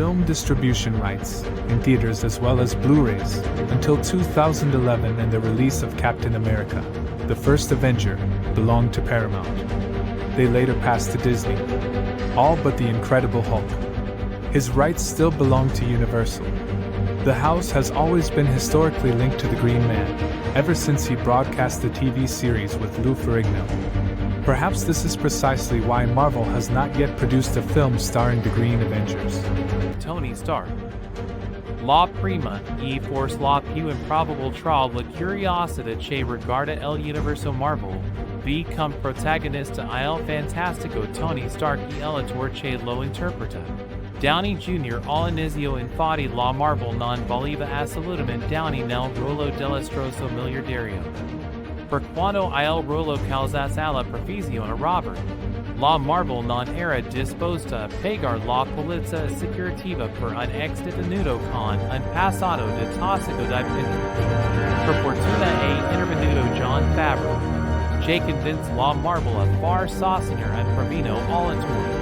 film distribution rights, in theaters as well as Blu-rays, until 2011 and the release of Captain America, the First Avenger, belonged to Paramount. They later passed to Disney. All but The Incredible Hulk. His rights still belong to Universal. The house has always been historically linked to the Green Man, ever since he broadcast the TV series with Lou Ferrigno. Perhaps this is precisely why Marvel has not yet produced a film starring the Green Avengers. Tony Stark. La prima y force la più improbable tra la curiosità che riguarda el universo Marvel, vi come protagonista il fantastico Tony Stark y el attore che lo interpreta. Downey Jr. all'inizio infatti la Marvel non voleva assolutamente Downey nel ruolo dell'estroso miliardario. Per quanto il ruolo calzasse alla professione Robert, la Marvel non era disposta a pagar la polizia assicurativa per un ex detenuto con un passato di tossicodipendente. Per fortuna è intervenuto Jon Favreau, che convinse la Marvel a far sostenere un provino all'attore.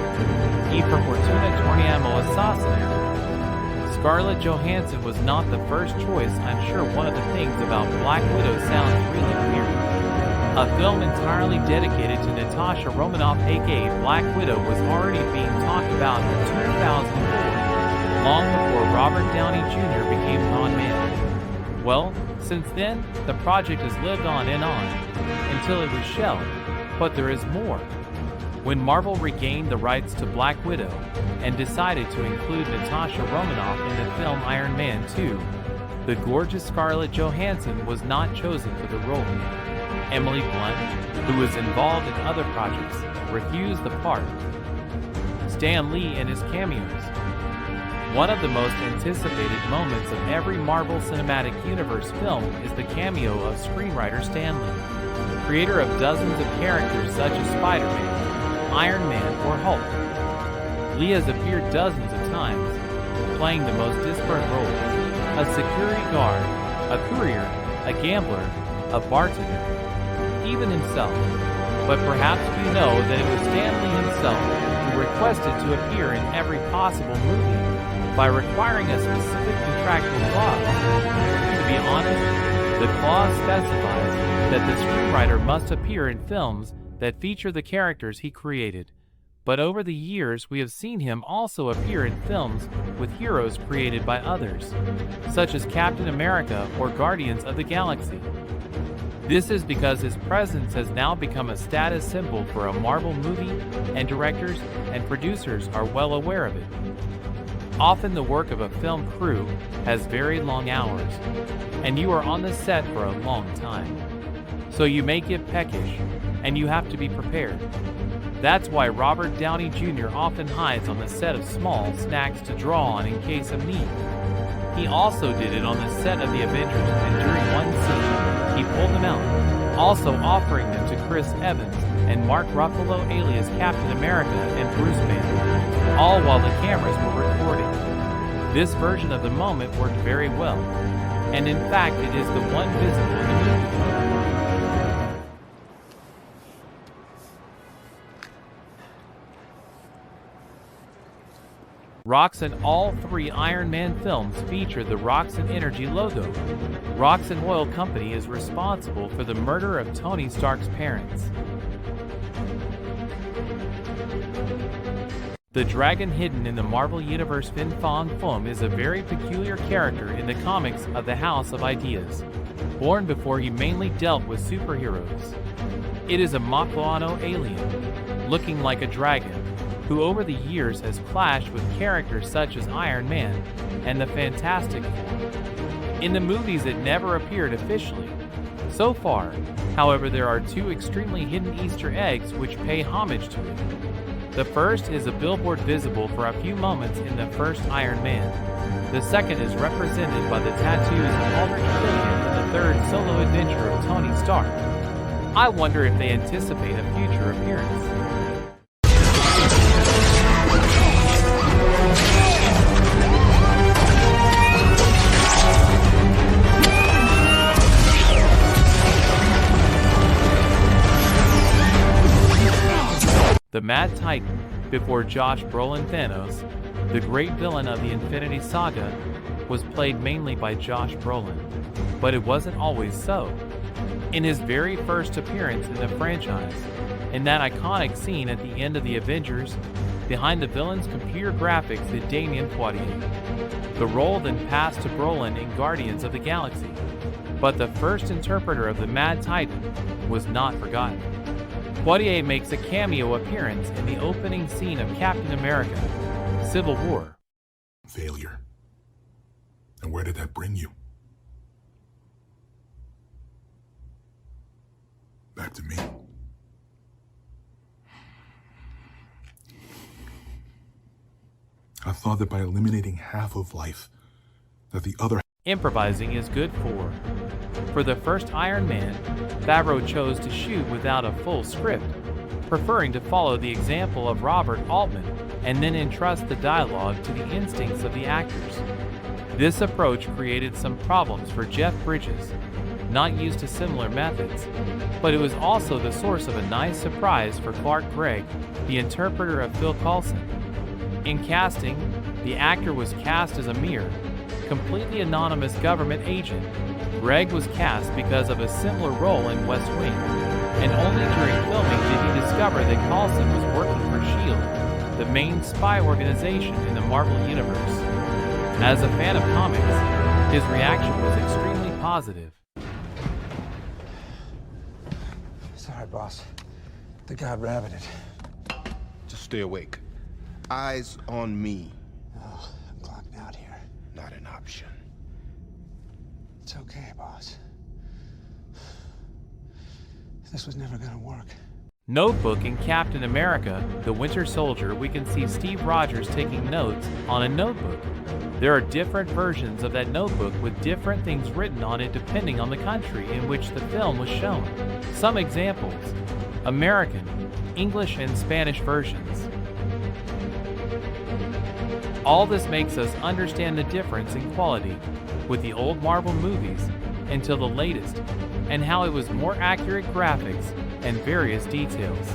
E per fortuna torniamo a sostenere. Scarlett Johansson was not the first choice. I'm sure one of the things about Black Widow sounds really weird. A film entirely dedicated to Natasha Romanoff aka Black Widow was already being talked about in 2004, long before Robert Downey Jr. became Con-Man. Well, since then, the project has lived on and on, until it was shelved, but there is more. When Marvel regained the rights to Black Widow and decided to include Natasha Romanoff in the film Iron Man 2, the gorgeous Scarlett Johansson was not chosen for the role. Emily Blunt, who was involved in other projects, refused the part. Stan Lee and his cameos. One of the most anticipated moments of every Marvel Cinematic Universe film is the cameo of screenwriter Stan Lee, creator of dozens of characters such as Spider-Man, Iron Man, or Hulk. Lee has appeared dozens of times, playing the most disparate roles: a security guard, a courier, a gambler, a bartender, even himself. But perhaps you know that it was Stan Lee himself who requested to appear in every possible movie by requiring a specific contractual clause. To be honest, the clause specifies that the screenwriter must appear in films that feature the characters he created. But over the years, we have seen him also appear in films with heroes created by others, such as Captain America or Guardians of the Galaxy. This is because his presence has now become a status symbol for a Marvel movie, and directors and producers are well aware of it. Often the work of a film crew has very long hours, and you are on the set for a long time. So you may get peckish, and you have to be prepared. That's why Robert Downey Jr. often hides on the set of small snacks to draw on in case of need. He also did it on the set of The Avengers, and during one scene, he pulled them out, also offering them to Chris Evans and Mark Ruffalo alias Captain America and Bruce Banner, all while the cameras were recording. This version of the moment worked very well, and in fact it is the one visible in the movie. ROXXON. All three Iron Man films feature the ROXXON Energy logo. ROXXON Oil Company is responsible for the murder of Tony Stark's parents. The dragon hidden in the Marvel Universe Fing Fang Foom is a very peculiar character in the comics of the House of Ideas, born before he mainly dealt with superheroes. It is a Makuano alien, looking like a dragon, who over the years has clashed with characters such as Iron Man and the Fantastic Four. In the movies it never appeared officially. So far, however, there are two extremely hidden Easter eggs which pay homage to it. The first is a billboard visible for a few moments in the first Iron Man. The second is represented by the tattoos of Aldrich Killian in the third solo adventure of Tony Stark. I wonder if they anticipate a future appearance. The Mad Titan, before Josh Brolin Thanos, the great villain of the Infinity Saga, was played mainly by Josh Brolin, but it wasn't always so. In his very first appearance in the franchise, in that iconic scene at the end of the Avengers, behind the villain's computer graphics is Damien Poitier. The role then passed to Brolin in Guardians of the Galaxy, but the first interpreter of the Mad Titan was not forgotten. Poitier makes a cameo appearance in the opening scene of Captain America: Civil War. Failure. And where did that bring you? Back to me. I thought that by eliminating half of life, that the other... Improvising is good for. For the first Iron Man, Favreau chose to shoot without a full script, preferring to follow the example of Robert Altman and then entrust the dialogue to the instincts of the actors. This approach created some problems for Jeff Bridges, not used to similar methods, but it was also the source of a nice surprise for Clark Gregg, the interpreter of Phil Coulson. In casting, the actor was cast as a mere, completely anonymous government agent. Gregg was cast because of a similar role in West Wing, and only during filming did he discover that Coulson was working for S.H.I.E.L.D., the main spy organization in the Marvel Universe. As a fan of comics, his reaction was extremely positive. Sorry, boss. The god rabbited. Just stay awake. Eyes on me. Oh, I'm clocked out here. Not an option. It's okay, boss. This was never gonna work. Notebook in Captain America: The Winter Soldier, we can see Steve Rogers taking notes on a notebook. There are different versions of that notebook with different things written on it depending on the country in which the film was shown. Some examples: American, English, and Spanish versions. All this makes us understand the difference in quality with the old Marvel movies until the latest, and how it was more accurate graphics and various details.